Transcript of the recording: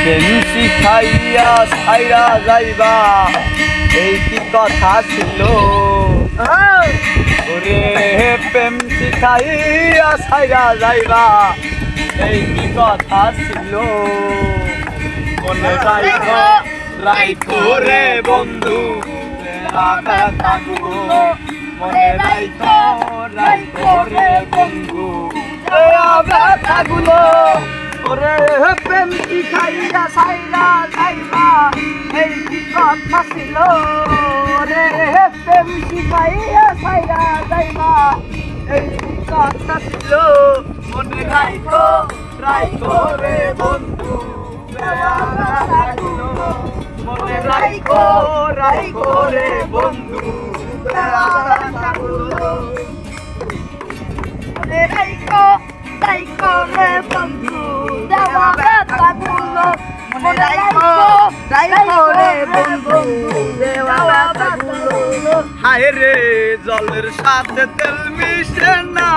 প্রেম শিখাইয়া ছাইরা যাইবা এই কি কথা ছিল ওরে প্রেম শিখাইয়া ছাইরা যাইবা এই কি কথা ছিল মনে রাইখো রাইখো রে বন্ধু মনে রাইখো রাইখো রে বন্ধু ব্যথাগুলো ওরে প্রেম শিখাইয়া ছাইরা যাইবা এই কি কথা ছিল রে প্রেম শিখাইয়া ছাইরা যাইবা এই কি কথা ছিল মনে রাইখো রাইখো রে বন্ধু মনে রাইখো রাইখো রে বন্ধু মনে রাইখো রাইখো রে বন্ধু দেওয়া ব্যথাগুলো মনে রাইখো রাইখো রে বন্ধু দেওয়া ব্যথাগুলো হায় রে জলের সাথে তেল মিশে না